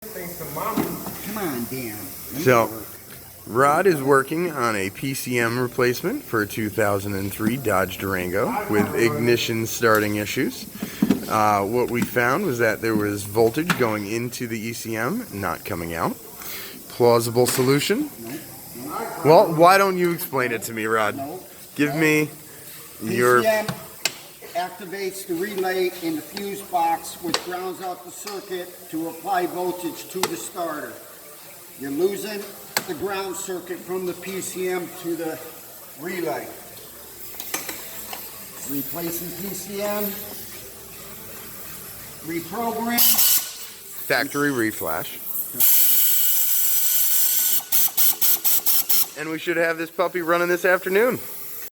Come on, Dan. So, Rod is working on a PCM replacement for a 2003 Dodge Durango with ignition starting issues. What we found was that there was voltage going into the ECM, not coming out. Plausible solution? Well, why don't you explain it to me, Rod? Give me your... PCM activates the relay in the fuse box, which grounds out the circuit to apply voltage to the starter. You're losing the ground circuit from the PCM to the relay. Replacing PCM, reprogram. Factory reflash. And we should have this puppy running this afternoon.